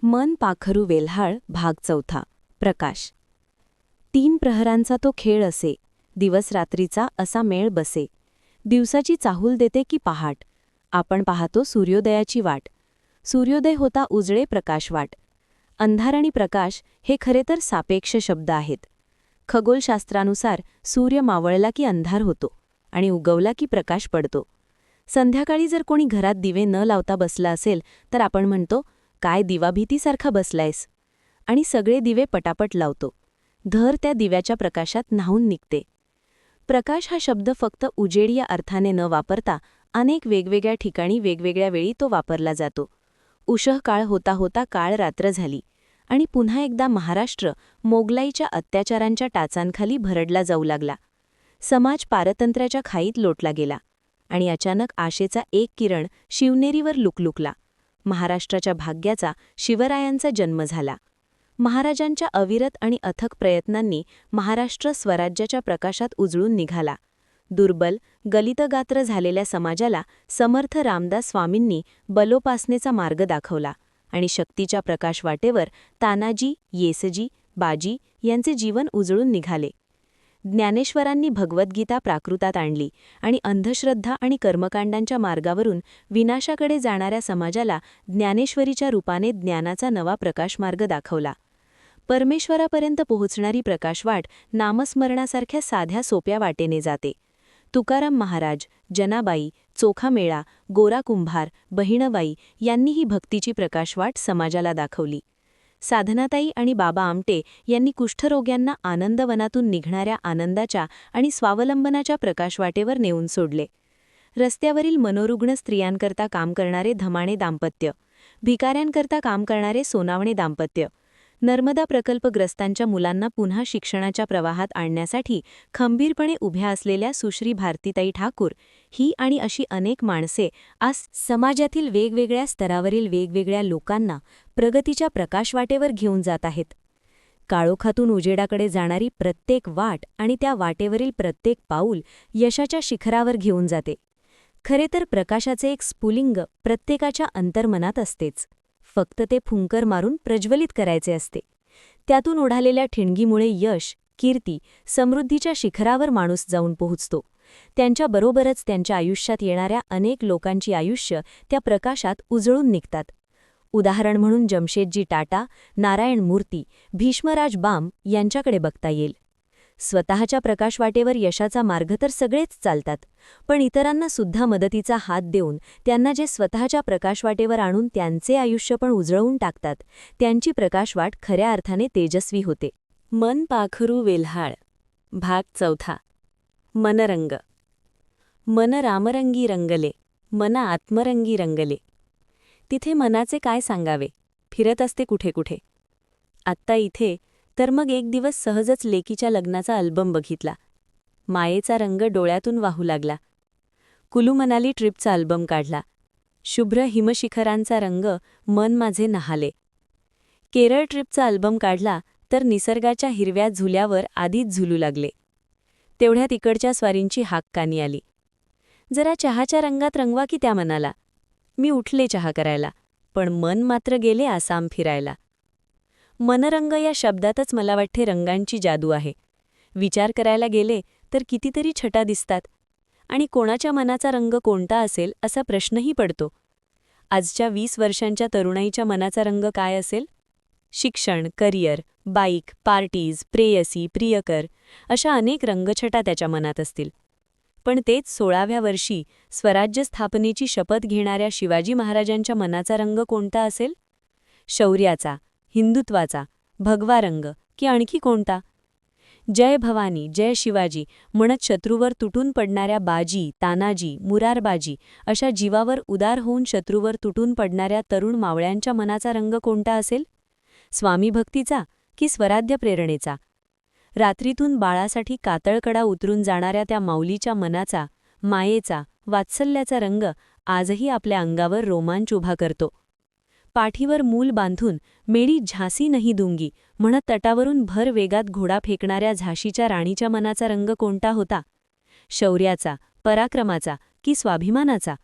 मन पाखरू वेल्हाळ भाग 4 प्रकाश. 3 प्रहरांचा तो खेळ असे, दिवस रात्रीचा असा मेळ बसे. दिवसाची चाहूल देते की पहाट, आपण पाहतो सूर्योदयाची वाट. सूर्योदय होता उजळे प्रकाशवाट. अंधार आणि प्रकाश हे खरे तर सापेक्ष शब्द आहेत. खगोलशास्त्रानुसार सूर्य मावळला की अंधार होतो आणि उगवला की प्रकाश पडतो. संध्याकाळी जर कोणी घरात दिवे न लावता बसला असेल तर आपण म्हणतो, काय दिवाभीतीसारखा बसलायस, आणि सगळे दिवे पटापट लावतो. धर त्या दिव्याच्या प्रकाशात न्हाऊन निघते. प्रकाश हा शब्द फक्त उजेड या अर्थाने न वापरता अनेक वेगवेगळ्या ठिकाणी वेगवेगळ्या वेळी तो वापरला जातो. उषः काळ होता होता काळ रात्र झाली आणि पुन्हा एकदा महाराष्ट्र मोगलाईच्या अत्याचारांच्या टाचांखाली भरडला जाऊ लागला. समाज पारतंत्र्याच्या खाईत लोटला गेला आणि अचानक आशेचा एक किरण शिवनेरीवर लुकलुकला. महाराष्ट्राच्या भाग्याचा, शिवरायांचा जन्म झाला. महाराजांच्या अविरत आणि अथक प्रयत्नांनी महाराष्ट्र स्वराज्याच्या प्रकाशात उजळून निघाला. दुर्बल, गलितगात्र झालेल्या समाजाला समर्थ रामदास स्वामींनी बलोपासनेचा मार्ग दाखवला आणि शक्तीच्या प्रकाशवाटेवर तानाजी, येसजी, बाजी यांचे जीवन उजळून निघाले. ज्ञानेश्वरांनी भगवद्गीता प्राकृतात आणली आणि अंधश्रद्धा आणि कर्मकांडांच्या मार्गावरून विनाशाकडे जाणाऱ्या समाजाला ज्ञानेश्वरीच्या रूपाने ज्ञानाचा नवा प्रकाशमार्ग दाखवला. परमेश्वरापर्यंत पोहोचणारी प्रकाशवाट नामस्मरणासारख्या साध्या सोप्या वाटेने जाते. तुकाराम महाराज, जनाबाई, चोखामेळा, गोरा कुंभार, बहिणबाई यांनी ही भक्तीची प्रकाशवाट समाजाला दाखवली. साधनाताई आणि बाबा आमटे यांनी कुष्ठरोग्यांना आनंदवनातून निघणाऱ्या आनंदाच्या आणि स्वावलंबनाच्या प्रकाशवाटेवर नेऊन सोडले. रस्त्यावरील मनोरुग्ण स्त्रियांकरता काम करणारे धमाणे दाम्पत्य, भिकाऱ्यांकरता काम करणारे सोनावणे दाम्पत्य, नर्मदा प्रकल्पग्रस्तांच्या मुलांना पुन्हा शिक्षणाच्या प्रवाहात आणण्यासाठी खंबीरपणे उभ्या असलेल्या सुश्री भारतीताई ठाकूर, ही आणि अशी अनेक माणसे आज समाजातील वेगवेगळ्या स्तरावरील वेगवेगळ्या लोकांना प्रगतीच्या प्रकाशवाटेवर घेऊन जात आहेत. काळोखातून उजेडाकडे जाणारी प्रत्येक वाट आणि त्या वाटेवरील प्रत्येक पाऊल यशाच्या शिखरावर घेऊन जाते. खरे तर प्रकाशाचे एक स्फुलिंग प्रत्येकाच्या अंतर्मनात असतेच, फक्त ते फुंकर मारून प्रज्वलित करायचे असते. त्यातून उडालेल्या ठिणगीमुळे यश, कीर्ती, समृद्धीच्या शिखरावर माणूस जाऊन पोहोचतो. त्यांच्याबरोबरच त्यांच्या आयुष्यात येणाऱ्या अनेक लोकांची आयुष्य त्या प्रकाशात उजळून निघतात. उदाहरण म्हणून जमशेदजी टाटा, नारायण मूर्ती, भीष्मराज बाम यांच्याकडे बघता येईल. स्वतःच्या प्रकाशवाटेवर यशाचा मार्ग तर सगळेच चालतात, पण इतरांना सुद्धा मदतीचा हात देऊन त्यांना जे स्वतःच्या प्रकाशवाटेवर आणून त्यांचे आयुष्य पण उजळवून टाकतात, त्यांची प्रकाशवाट खऱ्या अर्थाने तेजस्वी होते. मन पाखरू वेल्हाळ भाग 4 मनरंग. मन रामरंगी रंगले, मन आत्मरंगी रंगले. तिथे मनाचे काय सांगावे, फिरत असते कुठे कुठे. आत्ता इथे तर मग एक दिवस सहजच लेकीच्या लग्नाचा अल्बम बघितला. मायेचा रंग डोळ्यातून वाहू लागला. कुलू मनाली ट्रिपचा अल्बम काढला. शुभ्र हिमशिखरांचा रंग मन माझे नहाले. केरळ ट्रिपचा अल्बम काढला तर निसर्गाच्या हिरव्या झुल्यावर आधीच झुलू लागले. तेवढ्यात इकडच्या स्वारींची हाक कानी आली. जरा चहाच्या रंगात रंगवा की त्या मनाला. मी उठले चहा करायला, पण मन मात्र गेले आसाम फिरायला. मनरंग या शब्दातच मला वाटते रंगांची जादू आहे. विचार करायला गेले तर कितीतरी छटा दिसतात आणि कोणाच्या मनाचा रंग कोणता असेल असा प्रश्नही पडतो. आजच्या 20 वर्षांच्या तरुणाईच्या मनाचा रंग काय असेल? शिक्षण, करिअर, बाईक, पार्टीज, प्रेयसी, प्रियकर अशा अनेक रंगछटा त्याच्या मनात असतील. पण तेच 16व्या वर्षी स्वराज्य स्थापनेची शपथ घेणाऱ्या शिवाजी महाराजांच्या मनाचा रंग कोणता असेल? शौर्याचा, हिंदुत्वाचा, भगवा रंग की आणखी कोणता? जय भवानी, जय शिवाजी म्हणत शत्रूवर तुटून पडणाऱ्या बाजी, तानाजी, मुरारबाजी अशा जीवावर उदार होऊन शत्रूवर तुटून पडणाऱ्या तरुण मावळ्यांच्या मनाचा रंग कोणता असेल? स्वामीभक्तीचा की स्वराज्य प्रेरणेचा? रात्रीतून बाळासाठी कातळकडा उतरून जाणाऱ्या त्या माऊलीच्या मनाचा, मायेचा, वात्सल्याचा रंग आजही आपल्या अंगावर रोमांच उभा करतो. पाठीवर मूल बांधून मेरी झांसी नहीं दूंगी म्हणत तटावरून भर वेगात घोडा फेकणाऱ्या झाशीच्या राणीच्या मनाचा रंग कोणता होता? शौर्याचा, पराक्रमाचा की स्वाभिमानाचा?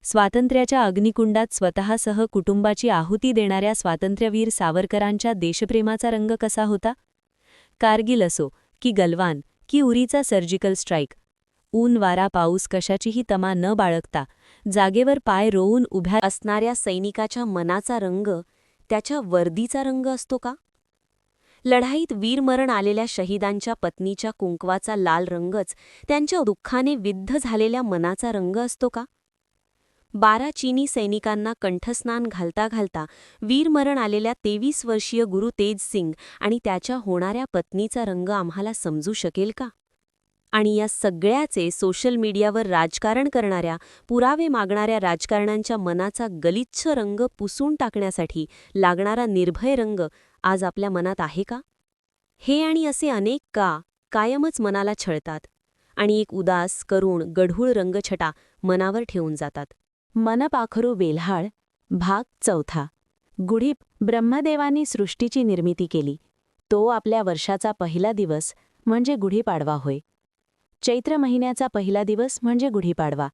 स्वातंत्र्याच्या अग्निकुंडात स्वतःसह कुटुंबाची आहुती देणाऱ्या स्वातंत्र्यवीर सावरकरांच्या देशप्रेमाचा रंग कसा होता? कारगिल असो की गलवान की उरीचा सर्जिकल स्ट्राईक, ऊन वारा पाऊस कशाचीही तमा न बाळगता जागेवर पाय रोवून उभ्या असणाऱ्या सैनिकाच्या मनाचा रंग त्याच्या वर्दीचा रंग असतो का? लढाईत वीरमरण आलेल्या शहीदांच्या पत्नीच्या कुंकवाचा लाल रंगच त्यांच्या दुःखाने विद्ध झालेल्या मनाचा रंग असतो का? 12 चीनी सैनिकांना कंठस्नान घालता घालता वीरमरण आलेल्या 23 वर्षीय गुरु तेज सिंग आणि त्याच्या होणाऱ्या पत्नीचा रंग आम्हाला समजू शकेल का? आणि या सगळ्याचे सोशल मीडियावर राजकारण करणाऱ्या, पुरावे मागणाऱ्या राजकारण्यांच्या मनाचा गलिच्छ रंग पुसून टाकण्यासाठी लागणारा निर्भय रंग आज आपल्या मनात आहे का? हे आणि असे अनेक का कायमच मनाला छळतात आणि एक उदास, करुण, गढूळ रंगछटा मनावर ठेवून जातात. मनपाखरू बेल्हाळ भाग 4. गुढी. ब्रह्मदेवानी सृष्टीची निर्मिती केली. तो आपल्या वर्षाचा पहिला दिवस म्हणजे गुढीपाडवा होय. चैत्र महिन्याचा पहिला दिवस म्हणजे गुढीपाडवा.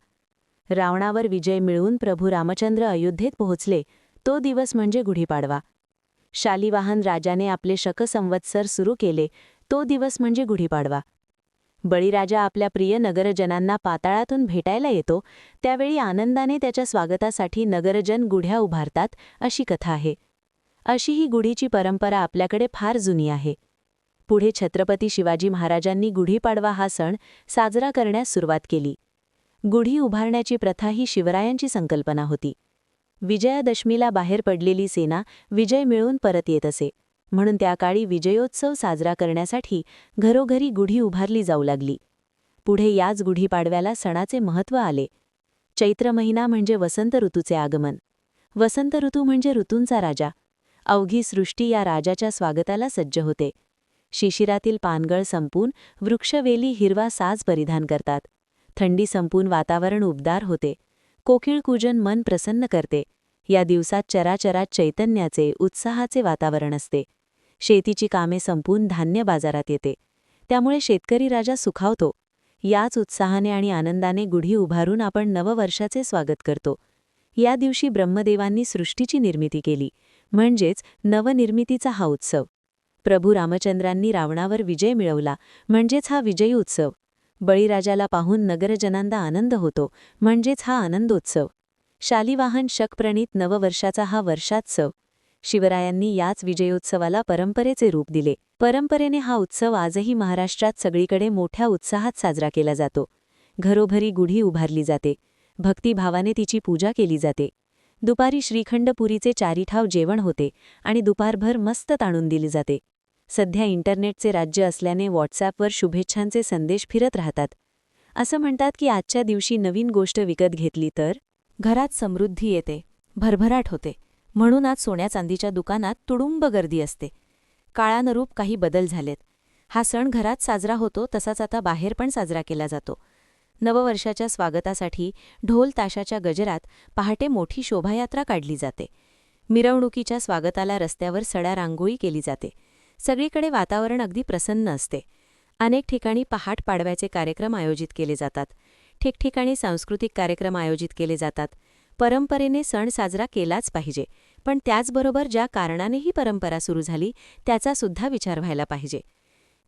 रावणावर विजय मिळवून प्रभू रामचंद्र अयोध्येत पोहोचले तो दिवस म्हणजे गुढीपाडवा. शालिवाहन राजाने आपले शकसंवत्सर सुरू केले तो दिवस म्हणजे गुढीपाडवा. बळीराजा आपल्या प्रिय नगरजनांना पाताळातून भेटायला येतो त्यावेळी आनंदाने त्याच्या स्वागतासाठी नगरजन गुढ्या उभारतात अशी कथा आहे. अशी ही गुढीची परंपरा आपल्याकडे फार जुनी आहे. पुढे छत्रपती शिवाजी महाराजांनी गुढीपाडवा हा सण साजरा करण्यास सुरुवात केली. गुढी उभारण्याची प्रथा ही शिवरायांची संकल्पना होती. विजयादशमीला बाहेर पडलेली सेना विजय मिळवून परत येत असे, म्हणून त्या काळी विजयोत्सव साजरा करण्यासाठी घरोघरी गुढी उभारली जाऊ लागली. पुढे याच गुढीपाडव्याला सणाचे महत्त्व आले. चैत्र महिना म्हणजे वसंत ऋतूचे आगमन. वसंत ऋतू म्हणजे ऋतूंचा राजा. अवघी सृष्टी या राजाच्या स्वागताला सज्ज होते. शिशिरातील पानगळ संपून वृक्षवेली हिरवा साज परिधान करतात. थंडी संपून वातावरण उबदार होते. कोकिळकूजन मन प्रसन्न करते. या दिवसात चराचरात चैतन्याचे, उत्साहाचे वातावरण असते. शेतीची कामे संपून धान्य बाजारात येते. त्यामुळे शेतकरी राजा सुखावतो. याच उत्साहाने आणि आनंदाने गुढी उभारून आपण नववर्षाचे स्वागत करतो. या दिवशी ब्रह्मदेवांनी सृष्टीची निर्मिती केली, म्हणजेच नवनिर्मितीचा हा उत्सव. प्रभू रामचंद्रांनी रावणावर विजय मिळवला, म्हणजेच हा विजयी उत्सव. बळीराजाला पाहून नगरजनांना आनंद होतो, म्हणजेच हा आनंदोत्सव. शालिवाहन शकप्रणीत नववर्षाचा हा वर्षात्सव. शिवरायांनी याच विजयोत्सवाला परंपरेचे रूप दिले. परंपरेने हा उत्सव आजही महाराष्ट्रात सगळीकडे मोठ्या उत्साहात साजरा केला जातो. घरोघरी गुढी उभारली जाते. भक्तिभावाने तिची पूजा केली जाते. दुपारी श्रीखंडपुरीचे चारीठाव जेवण होते आणि दुपारभर मस्त ताणून दिली जाते. सध्या इंटरनेटचे राज्य असल्याने व्हॉट्सॲपवर शुभेच्छांचे संदेश फिरत राहतात. असं म्हणतात की आजच्या दिवशी नवीन गोष्ट विकत घेतली तर घरात समृद्धी येते, भरभराट होते. म्हणून आज सोन्या चांदीच्या दुकानात तुडुंब गर्दी असते. काळानुरूप काही बदल झालेत. हा सण घरात साजरा होतो तसाच आता बाहेर पण साजरा केला जातो. नववर्षाच्या स्वागतासाठी ढोल ताशाच्या गजरात पहाटे मोठी शोभायात्रा काढली जाते. मिरवणुकीच्या स्वागताला रस्त्यावर सड्या रांगोळी केली जाते. सगळीकडे वातावरण अगदी प्रसन्न असते. अनेक ठिकाणी पहाट पाडव्याचे कार्यक्रम आयोजित केले जातात. ठिकठिकाणी सांस्कृतिक कार्यक्रम आयोजित केले जातात. परंपरेने सण साजरा केलाच पाहिजे, पण त्याचबरोबर ज्या कारणाने ही परंपरा सुरू झाली त्याचा सुद्धा विचार व्हायला पाहिजे.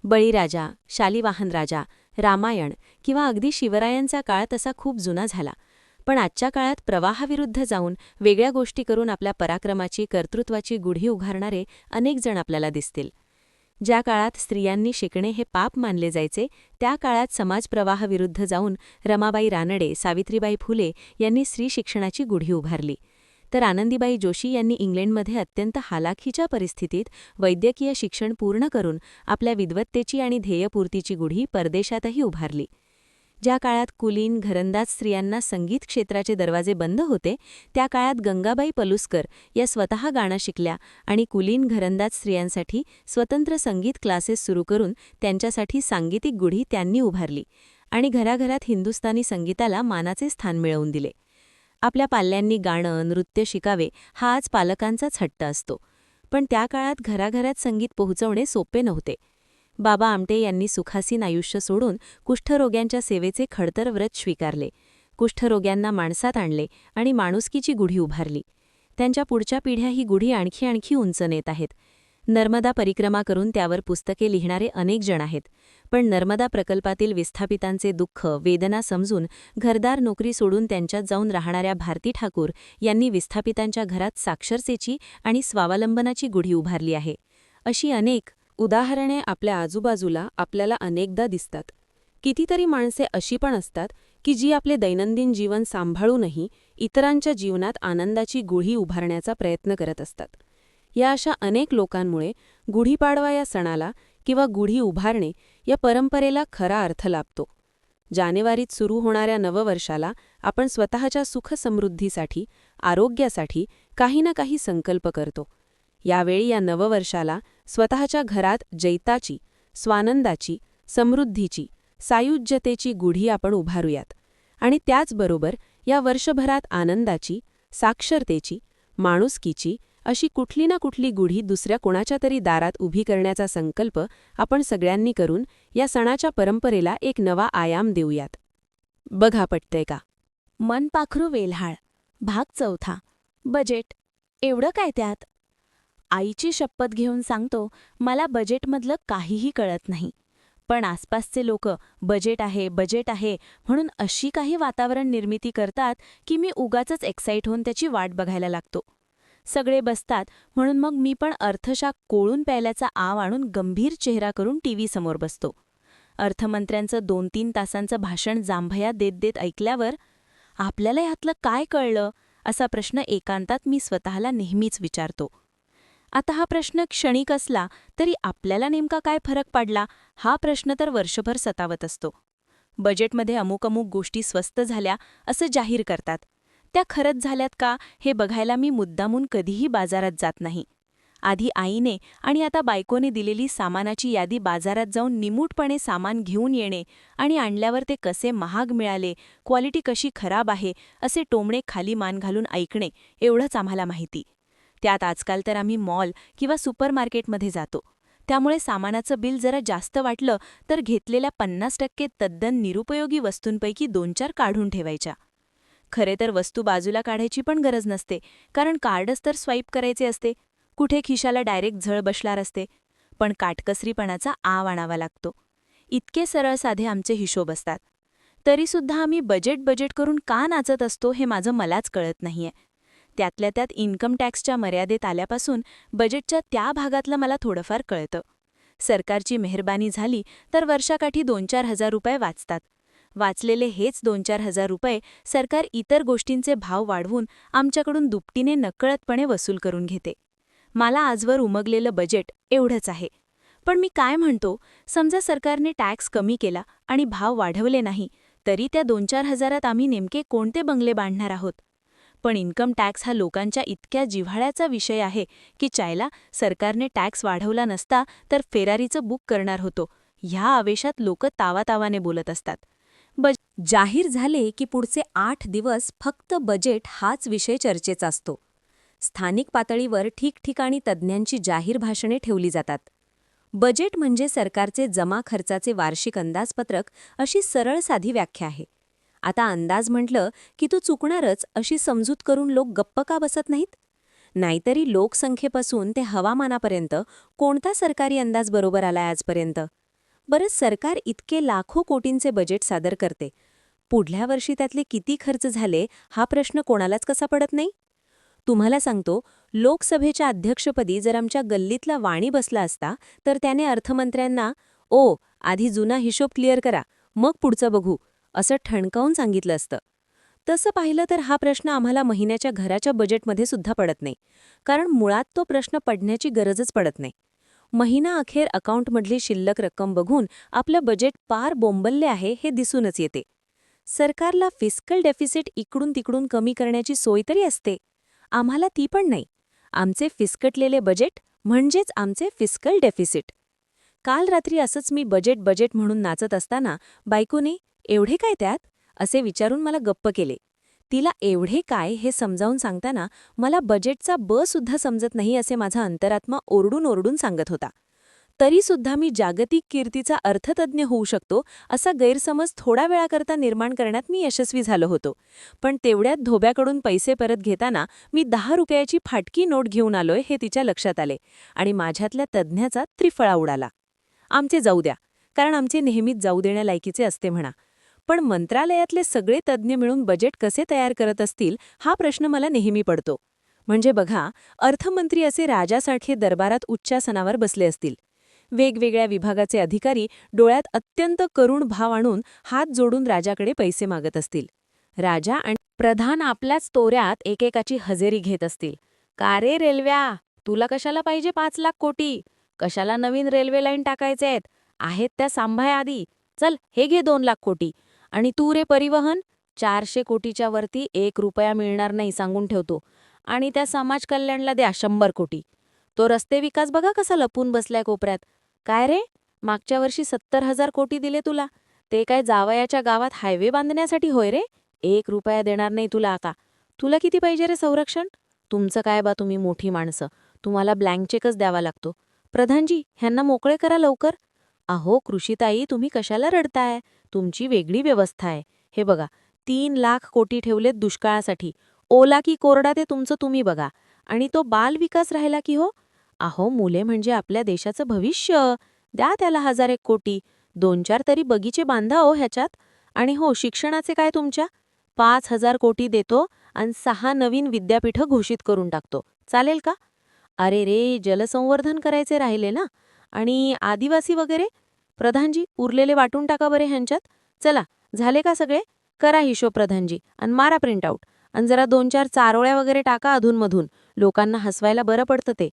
बळीराजा, शालिवाहन राजा, रामायण किंवा अगदी शिवरायांचा काळ तसा खूप जुना झाला, पण आजच्या काळात प्रवाहाविरुद्ध जाऊन वेगळ्या गोष्टी करून आपल्या पराक्रमाची, कर्तृत्वाची गुढी उभारणारे अनेक जण आपल्याला दिसतील. ज्या काळात स्त्रियांनी शिकणे हे पाप मानले जायचे, त्या काळात समाजप्रवाहाविरुद्ध जाऊन रमाबाई रानडे, सावित्रीबाई फुले यांनी स्त्री शिक्षणाची गुढी उभारली. तर आनंदीबाई जोशी यांनी इंग्लंडमध्ये अत्यंत हालाखीच्या परिस्थितीत वैद्यकीय शिक्षण पूर्ण करून आपल्या विद्वत्तेची आणि ध्येयपूर्तीची गुढी परदेशातही उभारली. ज्या काळात कुलीन घरंदाज स्त्रियांना संगीत क्षेत्राचे दरवाजे बंद होते, त्या काळात गंगाबाई पलुस्कर या स्वतः गाणं शिकल्या आणि कुलीन घरंदाज स्त्रियांसाठी स्वतंत्र संगीत क्लासेस सुरू करून त्यांच्यासाठी सांगीतिक गुढी त्यांनी उभारली आणि घराघरात हिंदुस्थानी संगीताला मानाचे स्थान मिळवून दिले. आपल्या पाल्यांनी गाणं, नृत्य शिकावे हा आज पालकांचाच हट्ट असतो, पण त्या काळात घराघरात संगीत पोहोचवणे सोपे नव्हते. बाबा आमटे यांनी सुखासीन आयुष्य सोडून कुष्ठरोग्यांच्या सेवेचे खडतर व्रत स्वीकारले. कुष्ठरोग्यांना माणसात आणले आणि माणुसकीची गुढी उभारली. त्यांच्या पुढच्या पिढ्या ही गुढी आणखी आणखी उंच नेत आहेत. नर्मदा परिक्रमा करून त्यावर पुस्तके लिहिणारे अनेक जण आहेत. पण नर्मदा प्रकल्पातील विस्थापितांचे दुःख, वेदना समजून घरदार नोकरी सोडून त्यांच्यात जाऊन राहणाऱ्या भारती ठाकूर यांनी विस्थापितांच्या घरात साक्षरतेची आणि स्वावलंबनाची गुढी उभारली आहे. अशी अनेक उदाहरणे आपल्या आजूबाजूला आपल्याला अनेकदा दिसतात. कितीतरी माणसे अशी पण असतात की जी आपले दैनंदिन जीवन सांभाळूनही इतरांच्या जीवनात आनंदाची गुढी उभारण्याचा प्रयत्न करत असतात. या अशा अनेक लोकांमुळे गुढीपाडवा या सणाला किंवा गुढी उभारणे या परंपरेला खरा अर्थ लाभतो. जानेवारीत सुरू होणाऱ्या नववर्षाला आपण स्वतःच्या सुखसमृद्धीसाठी, आरोग्यासाठी काही ना काही संकल्प करतो. यावेळी या नववर्षाला स्वतःच्या घरात जैताची, स्वानंदाची, समृद्धीची, सायुज्यतेची गुढी आपण उभारूयात आणि त्याचबरोबर या वर्षभरात आनंदाची, साक्षरतेची, माणुसकीची अशी कुठली ना कुठली गुढी दुसऱ्या कोणाच्या तरी दारात उभी करण्याचा संकल्प आपण सगळ्यांनी करून या सणाच्या परंपरेला एक नवा आयाम देऊयात. बघा पटतंय का? मनपाखरू वेल्हाळ भाग 4. बजेट. एवढं काय त्यात? आईची शपथ घेऊन सांगतो, मला बजेटमधलं काहीही कळत नाही. पण आसपासचे लोक बजेट आहे म्हणून अशी काही वातावरण निर्मिती करतात की मी उगाचच एक्साईट होऊन त्याची वाट बघायला लागतो. सगळे बसतात म्हणून मग मी पण अर्थशास्त्र कोळून प्यायल्याचा आव आणून गंभीर चेहरा करून टीव्ही समोर बसतो. अर्थमंत्र्यांचं 2-3 तासांचं भाषण जांभया देत देत ऐकल्यावर आपल्याला ह्यातलं काय कळलं असा प्रश्न एकांतात मी स्वतःला नेहमीच विचारतो. आता हा प्रश्न क्षणिक असला तरी आपल्याला नेमका काय फरक पडला हा प्रश्न तर वर्षभर सतावत असतो. बजेटमध्ये अमुक गोष्टी स्वस्त झाल्या असं जाहीर करतात. त्या खरंच झाल्यात का हे बघायला मी मुद्दामून कधीही बाजारात जात नाही. आधी आईने आणि आता बायकोने दिलेली सामानाची यादी बाजारात जाऊन निमूटपणे सामान घेऊन येणे आणि आणल्यावर ते कसे महाग मिळाले, क्वालिटी कशी खराब आहे असे टोमणे खाली मान घालून ऐकणे एवढंच आम्हाला माहिती. त्यात आजकाल तर आम्ही मॉल किंवा सुपरमार्केटमध्ये जातो. त्यामुळे सामानाचं बिल जरा जास्त वाटलं तर घेतलेल्या 50% तद्दन निरुपयोगी वस्तूंपैकी 2-4 काढून ठेवायच्या. खरे तर वस्तू बाजूला काढायची पण गरज नसते, कारण कार्डच तर स्वाईप करायचे असते. कुठे खिशाला डायरेक्ट झळ बसणार असते. पण काटकसरीपणाचा आव आणावा लागतो. इतके सरळ साधे आमचे हिशोब असतात. तरीसुद्धा आम्ही बजेट करून का नाचत असतो हे माझं मलाच कळत नाहीये. त्यातल्या त्यात इन्कम टॅक्सच्या मर्यादेत आल्यापासून बजेटच्या त्या भागातलं मला थोडंफार कळतं. सरकारची मेहरबानी झाली तर वर्षाकाठी 2-4 हजार रुपये वाचतात. वाचलेले हेच 2-4 हजार रुपये सरकार इतर गोष्टींचे भाव वाढवून आमच्याकडून दुपटीने नकळतपणे वसूल करून घेते. मला आजवर उमगलेलं बजेट एवढंच आहे. पण मी काय म्हणतो, समजा सरकारने टॅक्स कमी केला आणि भाव वाढवले नाही, तरी त्या 2-4 हजारात आम्ही नेमके कोणते बंगले बांधणार आहोत? पण इन्कम टॅक्स हा लोकांच्या इतक्या जिव्हाळ्याचा विषय आहे की चायला सरकारने टॅक्स वाढवला नसता तर फेरारीचं बुक करणार होतो. ह्या आवेशात लोक तावातावाने बोलत असतात. जाहीर झाले की पुढचे 8 दिवस फक्त बजेट हाच विषय चर्चेचा असतो. स्थानिक पातळीवर ठिकठिकाणी तज्ज्ञांची जाहीर भाषणे ठेवली जातात. बजेट म्हणजे सरकारचे जमा खर्चाचे वार्षिक अंदाजपत्रक अशी सरळ साधी व्याख्या आहे. आता अंदाज म्हटलं की तू चुकणारच अशी समजूत करून लोक गप्प का बसत नाहीत? नाहीतरी लोकसंख्येपासून ते हवामानापर्यंत कोणता सरकारी अंदाज बरोबर आलाय आजपर्यंत? बरं, सरकार इतके लाखो कोटींचे बजेट सादर करते. पुढल्या वर्षी त्यातले किती खर्च झाले हा प्रश्न कोणालाच कसा पडत नाही? तुम्हाला सांगतो, लोकसभेच्या अध्यक्षपदी जर आमच्या गल्लीतला वाणी बसला असता तर त्याने अर्थमंत्र्यांना आधी जुना हिशोब क्लिअर करा, मग पुढचं बघू असं ठणकावून सांगितलं असतं. तसं पाहिलं तर हा प्रश्न आम्हाला महिन्याच्या घराच्या बजेटमध्ये सुद्धा पडत नाही, कारण मुळात तो प्रश्न पडण्याची गरजच पडत नाही. महिना अखेर अकाउंटमधली शिल्लक रक्कम बघून आपलं बजेट पार बोंबलले आहे हे दिसूनच येते. सरकारला फिस्कल डेफिसिट इकडून तिकडून कमी करण्याची सोय तरी असते. आम्हाला ती पण नाही. आमचे फिस्कटलेले बजेट म्हणजेच आमचे फिस्कल डेफिसिट. काल रात्री असंच मी बजेट म्हणून नाचत असताना बायकोने एवढे काय त्यात असे विचारून मला गप्प केले. तिला एवढे काय हे समजावून सांगताना मला बजेटचा ब सुद्धा समजत नाही असे माझा अंतरात्मा ओरडून सांगत होता. तरीसुद्धा मी जागतिक कीर्तीचा अर्थतज्ञ होऊ शकतो असा गैरसमज थोडा वेळाकरता निर्माण करण्यात मी यशस्वी झालो होतो. पण तेवढ्यात धोब्याकडून पैसे परत घेताना मी 10 रुपयाची फाटकी नोट घेऊन आलोय हे तिच्या लक्षात आले आणि माझ्यातल्या तज्ज्ञाचा त्रिफळा उडाला. आमचे जाऊ द्या, कारण आमचे नेहमीच जाऊ देण्यालायकीचे असते म्हणा. पण मंत्रालयातले सगळे तज्ज्ञ मिळून बजेट कसे तयार करत असतील हा प्रश्न मला नेहमी पडतो. म्हणजे बघा, अर्थमंत्री असे राजासारखे दरबारात उच्चासनावर बसले असतील. वेगवेगळ्या विभागाचे अधिकारी डोळ्यात अत्यंत करुण भाव आणून हात जोडून राजाकडे पैसे मागत असतील. राजा आणि प्रधान आपल्याच तोऱ्यात एकेकाची हजेरी घेत असतील. का रे रेल्व्या, तुला कशाला पाहिजे 5 लाख कोटी? कशाला नवीन रेल्वे लाईन टाकायचेत? आहेत त्या सांभाळ आधी. चल हे घे 2 लाख कोटी. आणि तू रे परिवहन, 400 कोटीच्या वरती 1 रुपया मिळणार नाही सांगून ठेवतो. आणि त्या समाज कल्याणला द्या 100 कोटी. तो रस्ते विकास बघा कसा लपून बसलाय कोपऱ्यात. काय रे, मागच्या वर्षी 70,000 कोटी दिले तुला. ते काय जावयाच्या गावात हायवे बांधण्यासाठी होय रे? 1 रुपया देणार नाही तुला आका. तुला किती पाहिजे रे संरक्षण? तुमचं काय बा, तुम्ही मोठी माणसं, तुम्हाला ब्लँक चेकच द्यावा लागतो. प्रधानजी, ह्यांना मोकळे करा लवकर. अहो कृषीताई, तुम्ही कशाला रडताय? तुमची वेगळी व्यवस्था आहे. हे बघा, 3 लाख कोटी ठेवलेत दुष्काळासाठी. ओला की कोरडा ते तुमचं तुम्ही बघा. आणि तो बाल विकास राहिला की हो? अहो, मुले म्हणजे आपल्या देशाचं भविष्य. द्या त्याला 1,000 कोटी. 2-4 तरी बगीचे बांधा हो ह्याच्यात. आणि हो, शिक्षणाचे काय तुमच्या? 5,000 कोटी देतो आणि 6 नवीन विद्यापीठं घोषित करून टाकतो. चालेल का? अरे रे, जलसंवर्धन करायचे राहिले ना. आणि आदिवासी वगैरे? प्रधानजी, उरलेले वाटून टाका बरे ह्यांच्यात. चला, झाले का सगळे? करा हिशोब प्रधानजी आणि मारा प्रिंटआउट. आणि जरा 2-4 चारोळ्या वगैरे टाका अधूनमधून. लोकांना हसवायला बरं पडतं ते.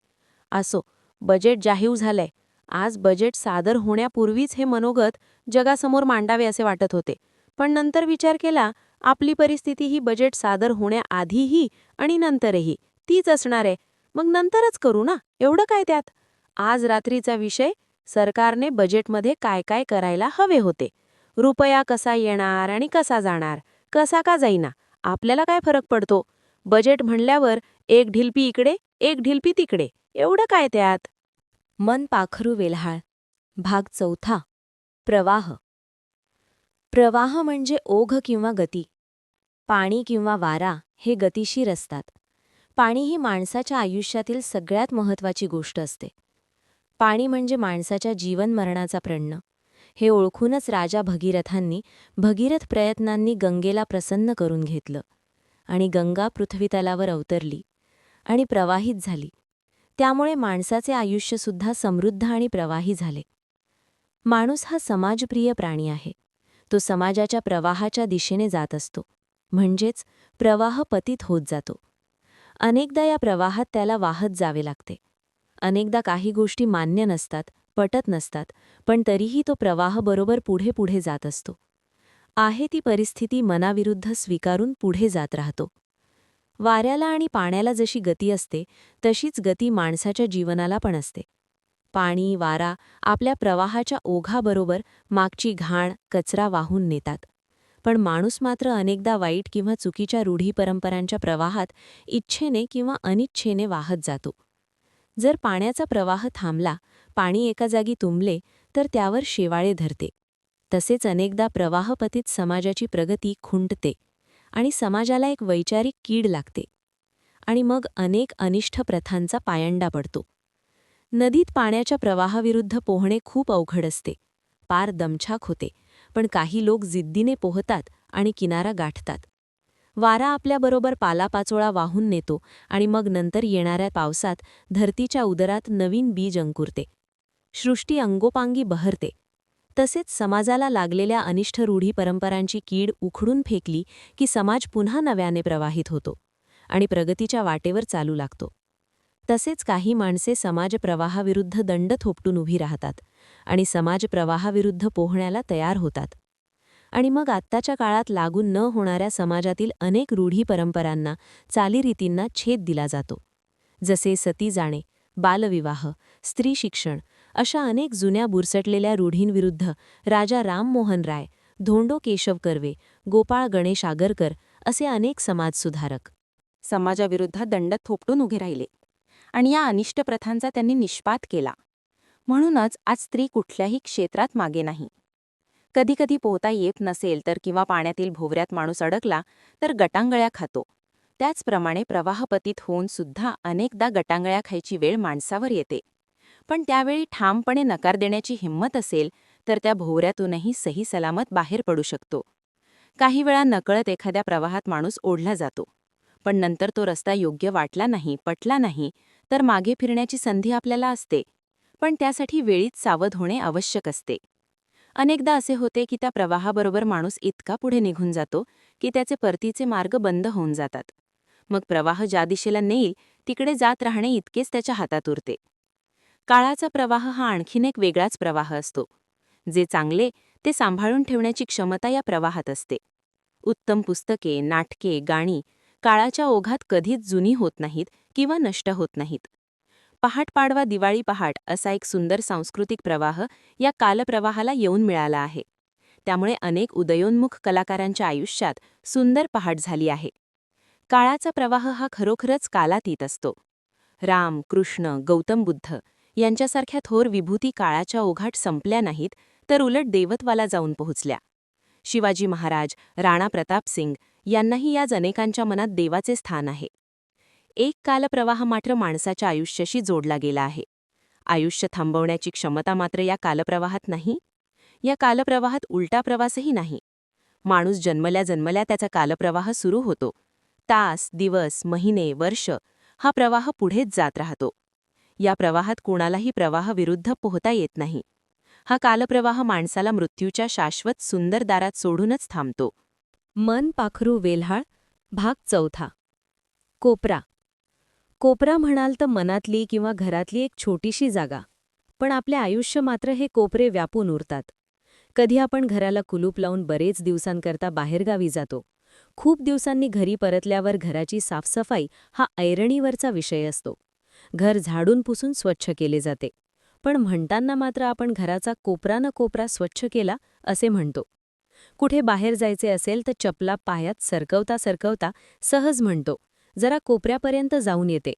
असो, बजेट जाहीर झालंय. आज बजेट सादर होण्यापूर्वीच हे मनोगत जगासमोर मांडावे असे वाटत होते. पण नंतर विचार केला, आपली परिस्थिती ही बजेट सादर होण्याआधीही आणि नंतरही तीच असणार आहे. मग नंतरच करू ना, एवढं काय त्यात? आज रात्रीचा विषय, सरकारने बजेटमध्ये काय काय करायला हवे होते. रुपया कसा येणार आणि कसा जाणार, कसा का जाईना, आपल्याला काय फरक पडतो? बजेट म्हणल्यावर एक ढिलपी इकडे, एक ढिलपी तिकडे, एवढं काय त्यात? मन पाखरू वेल्हाळ. भाग 4. प्रवाह. प्रवाह म्हणजे ओघ किंवा गती. पाणी किंवा वारा हे गतिशीर असतात. पाणी ही माणसाच्या आयुष्यातील सगळ्यात महत्त्वाची गोष्ट असते. पाणी म्हणजे माणसाच्या जीवनमरणाचा प्रश्न. हे ओळखूनच राजा भगीरथांनी भगीरथ प्रयत्नांनी गंगेला प्रसन्न करून घेतलं. आणि गंगा पृथ्वीतलावर अवतरली आणि प्रवाहित झाली. त्यामुळे माणसाचे आयुष्यसुद्धा समृद्ध आणि प्रवाही झाले. माणूस हा समाजप्रिय प्राणी आहे. तो समाजाच्या प्रवाहाच्या दिशेने जात असतो. म्हणजेच प्रवाह पतित होत जातो. अनेकदा या प्रवाहात त्याला वाहत जावे लागते. अनेकदा काही गोष्टी मान्य नसतात, पटत नसतात, पण तरीही तो प्रवाह बरोबर पुढे पुढे जात असतो. आहे ती परिस्थिती मनाविरुद्ध स्वीकारून पुढे जात राहतो. वाऱ्याला आणि पाण्याला जशी गती असते, तशीच गती माणसाच्या जीवनाला पण असते. पाणी, वारा आपल्या प्रवाहाच्या ओघाबरोबर मागची घाण, कचरा वाहून नेतात. पण माणूस मात्र अनेकदा वाईट किंवा चुकीच्या रूढी परंपरांच्या प्रवाहात इच्छेने किंवा अनिच्छेने वाहत जातो. जर पाण्याचा प्रवाह थांबला, पाणी एका जागी तुंबले, तर त्यावर शेवाळे धरते. तसेच अनेकदा प्रवाहपतित समाजाची प्रगती खुंटते आणि समाजाला एक वैचारिक कीड लागते. आणि मग अनेक अनिष्ट प्रथांचा पायंडा पडतो. नदीत पाण्याच्या प्रवाहाविरुद्ध पोहणे खूप अवघड असते. पार दमछाक होते, पण काही लोक जिद्दीने पोहतात आणि किनारा गाठतात. वारा आपल्याबरोबर पालापाचोळा वाहून नेतो आणि मग नंतर येणाऱ्या पावसात धरतीच्या उदरात नवीन बीज अंकुरते. सृष्टी अंगोपांगी बहरते. तसेच समाजाला लागलेल्या अनिष्ट रूढी परंपरांची कीड उखडून फेकली की समाज पुन्हा नव्याने प्रवाहित होतो आणि प्रगतीच्या वाटेवर चालू लागतो. तसेच काही माणसे समाजप्रवाहाविरुद्ध दंड थोपटून उभी राहतात आणि समाजप्रवाहाविरुद्ध पोहण्याला तयार होतात. आणि मग आत्ताच्या काळात लागू न होणाऱ्या समाजातील अनेक रूढी परंपरांना, चालीरीतींना छेद दिला जातो. जसे सती जाणे, बालविवाह, स्त्री शिक्षण अशा अनेक जुन्या बुरसटलेल्या रूढींविरुद्ध राजा राममोहन राय, धोंडो केशव कर्वे, गोपाळ गणेश आगरकर असे अनेक समाजसुधारक समाजाविरुद्ध दंड थोपटून उभे राहिले आणि या अनिष्ट प्रथांचा त्यांनी निष्पात केला. म्हणूनच आज स्त्री कुठल्याही क्षेत्रात मागे नाही. कधीकधी पोहता येत नसेल तर किंवा पाण्यातील भोवऱ्यात माणूस अडकला तर गटांगळ्या खातो. त्याचप्रमाणे प्रवाहपतीत होऊन सुद्धा अनेकदा गटांगळ्या खायची वेळ माणसावर येते. पण त्यावेळी ठामपणे नकार देण्याची हिंमत असेल तर त्या भोवऱ्यातूनही सही सलामत बाहेर पडू शकतो. काही वेळा नकळत एखाद्या प्रवाहात माणूस ओढला जातो. पण नंतर तो रस्ता योग्य वाटला नाही, पटला नाही, तर मागे फिरण्याची संधी आपल्याला असते. पण त्यासाठी वेळीच सावध होणे आवश्यक असते. अनेकदा असे होते की त्या प्रवाहाबरोबर माणूस इतका पुढे निघून जातो की त्याचे परतीचे मार्ग बंद होऊन जातात. मग प्रवाह ज्या दिशेला नेईल तिकडे जात राहणे इतकेच त्याच्या हातात उरते. काळाचा प्रवाह हा आणखीन एक वेगळाच प्रवाह असतो. जे चांगले ते सांभाळून ठेवण्याची क्षमता या प्रवाहात असते. उत्तम पुस्तके, नाटके, गाणी काळाच्या ओघात कधीच जुनी होत नाहीत किंवा नष्ट होत नाहीत. पहाट पाडवा दिवाळी पहाट असा एक सुंदर सांस्कृतिक प्रवाह या कालप्रवाहाला येऊन मिळाला आहे. त्यामुळे अनेक उदयोन्मुख कलाकारांच्या आयुष्यात सुंदर पहाट झाली आहे. काळाचा प्रवाह हा खरोखरच कालातीत असतो. राम, कृष्ण, गौतम बुद्ध यांच्यासारख्या थोर विभूती काळाच्या ओघात संपल्या नाहीत, तर उलट देवत्वाला जाऊन पोहोचल्या. शिवाजी महाराज, राणा प्रतापसिंग यांनाही याच अनेकांच्या मनात देवाचे स्थान आहे. एक कालप्रवाह मात्र माणसाच्या आयुष्याशी जोडला गेला आहे. आयुष्य थांबवण्याची क्षमता मात्र या कालप्रवाहात नाही. या कालप्रवाहात उलटा प्रवासही नाही. माणूस जन्मल्या जन्मल्या त्याचा कालप्रवाह सुरू होतो. तास, दिवस, महिने, वर्ष हा प्रवाह पुढेच जात राहतो. या प्रवाहात कोणालाही प्रवाहाविरुद्ध पोहता येत नाही. हा कालप्रवाह माणसाला मृत्यूच्या शाश्वत सुंदर दारात सोडूनच थांबतो. मन पाखरू वेल्हाळ भाग 4. कोपरा. कोपरा म्हणाल तर मनातली किंवा घरातली एक छोटीशी जागा. पण आपले आयुष्य मात्र हे कोपरे व्यापून उरतात. कधी आपण घराला कुलूप लावून बरेच दिवसांकरता बाहेरगावी जातो. खूप दिवसांनी घरी परतल्यावर घराची साफसफाई हा ऐरणीवरचा विषय असतो. घर झाडून पुसून स्वच्छ केले जाते. पण म्हणताना मात्र आपण घराचा कोपरा न कोपरा स्वच्छ केला असे म्हणतो. कुठे बाहेर जायचे असेल तर चपला पायात सरकवता सरकवता सहज म्हणतो, जरा कोपऱ्यापर्यंत जाऊन येते.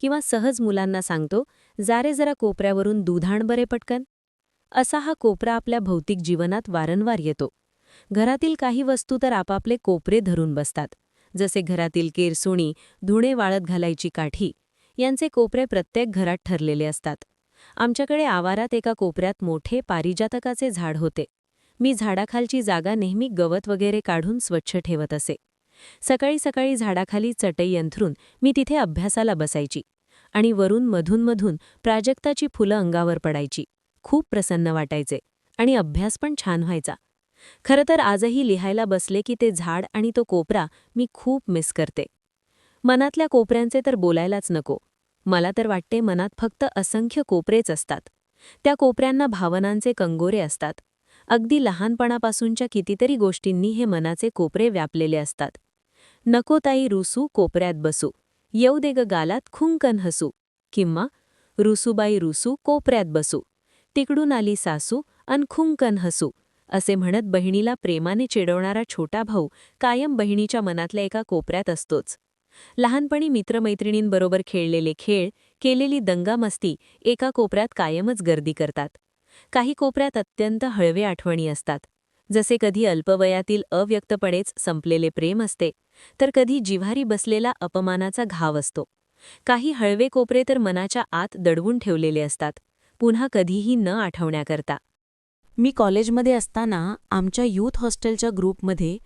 किंवा सहज मुलांना सांगतो, जा रे जरा कोपऱ्यावरून दूध आण बरे पटकन. असा हा कोपरा आपल्या भौतिक जीवनात वारंवार येतो. घरातील काही वस्तू तर आपापले कोपरे धरून बसतात. जसे घरातील केरसुणी, धुणे वाळत घालायची काठी यांचे कोपरे प्रत्येक घरात ठरलेले असतात. आमच्याकडे आवारात एका कोपऱ्यात मोठे पारिजातकाचे झाड होते. मी झाडाखालची जागा नेहमी गवत वगैरे काढून स्वच्छ ठेवत असे. सकाळी सकाळी झाडाखाली चटई अंथरून मी तिथे अभ्यासाला बसायची आणि वरून मधून प्राजक्ताची फुलं अंगावर पडायची. खूप प्रसन्न वाटायचे आणि अभ्यास पण छान व्हायचा. खरं तर आजही लिहायला बसले की ते झाड आणि तो कोपरा मी खूप मिस करते. मनातल्या कोपऱ्यांचे तर बोलायलाच नको. मला तर वाटते मनात फक्त असंख्य कोपरेच असतात. त्या कोपऱ्यांना भावनांचे कंगोरे असतात. अगदी लहानपणापासूनच्या कितीतरी गोष्टींनी हे मनाचे कोपरे व्यापलेले असतात. नको ताई रुसू कोपऱ्यात बसू, येऊ दे ग गालात खुंकन हसू, किंवा रुसूबाई रुसू कोपऱ्यात बसू, तिकडून आली सासू अन खुंकन हसू, असे म्हणत बहिणीला प्रेमाने चिडवणारा छोटा भाऊ कायम बहिणीच्या मनातल्या एका कोपऱ्यात असतोच. लहानपणी मित्रमैत्रिणींबरोबर खेळलेले खेळ, केलेली दंगामस्ती एका कोपऱ्यात कायमच गर्दी करतात. काही कोपऱ्यात अत्यंत हळवे आठवणी असतात. जसे कधी अल्पवयातील अव्यक्तपणेच संपलेले प्रेम असते, तर कधी जिव्हारी बसलेला अपमानाचा घाव असतो. काही हळवे कोपरे तर मनाच्या आत दडवून ठेवलेले असतात, पुन्हा कधीही न आठवण्याकरता. मी कॉलेजमध्ये असताना आमच्या यूथ हॉस्टेलच्या ग्रुपमध्ये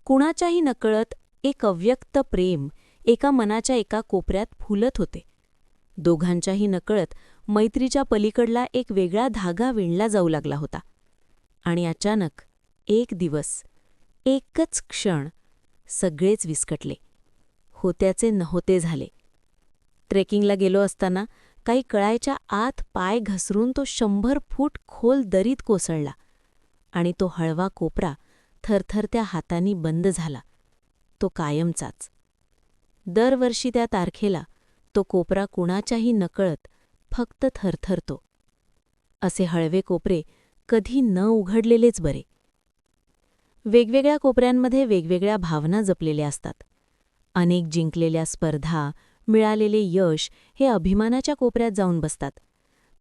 कुणाच्याही नकळत एक अव्यक्त प्रेम एका मनाच्या एका कोपऱ्यात फुलत होते. दोघांच्याही नकळत मैत्रीच्या पलीकडला एक वेगळा धागा विणला जाऊ लागला होता. आणि अचानक एक दिवस, एकच क्षण सगळेच विस्कटले. होत्याचे नहोते झाले. ट्रेकिंगला गेलो असताना काही कळायच्या आत पाय घसरून तो 100 फूट खोल दरीत कोसळला आणि तो हळवा कोपरा थरथरत्या हातांनी बंद झाला. तो कायमचाच. दरवर्षी त्या तारखेला तो कोपरा कुणाच्याही नकळत फक्त थरथरतो. असे हळवे कोपरे कधी न उघडलेलेच बरे. वेगवेगळ्या कोपऱ्यांमध्ये वेगवेगळ्या भावना जपलेल्या असतात. अनेक जिंकलेल्या स्पर्धा, मिळालेले यश हे अभिमानाच्या कोपऱ्यात जाऊन बसतात.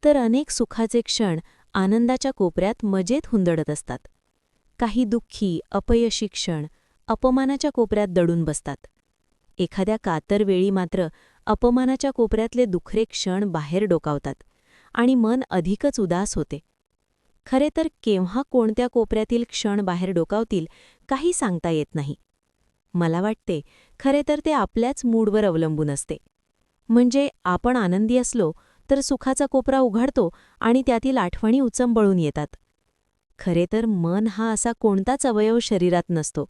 तर अनेक सुखाचे क्षण आनंदाच्या कोपऱ्यात मजेत हुंदडत असतात. काही दुःखी अपयशी क्षण अपमानाच्या कोपऱ्यात दडून बसतात. एखाद्या कातर वेळी मात्र अपमानाच्या कोपऱ्यातले दुखरे क्षण बाहेर डोकावतात आणि मन अधिकच उदास होते. खरे तर केव्हा कोणत्या कोपऱ्यातील क्षण बाहेर डोकावतील काही सांगता येत नाही. मला वाटते खरे तर ते आपल्याच मूडवर अवलंबून असते. म्हणजे आपण आनंदी असलो तर सुखाचा कोपरा उघडतो आणि त्यातील आठवणी उचंबळून येतात. खरे तर मन हा असा कोणताच अवयव शरीरात नसतो.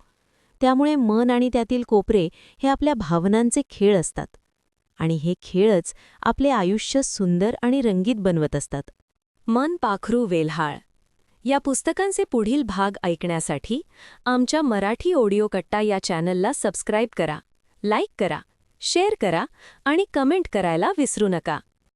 त्यामुळे मन आणि त्यातील कोपरे हे आपल्या भावनांचे खेळ असतात. आणि हे खेळच आपले आयुष्य सुंदर आणि रंगीत बनवत असतात. मन पाखरू वेल्हाळ या पुस्तकांचे पुढील भाग ऐकण्यासाठी आमच्या मराठी ऑडिओ कट्टा या चॅनलला सबस्क्राईब करा, लाईक करा, शेअर करा आणि कमेंट करायला विसरू नका.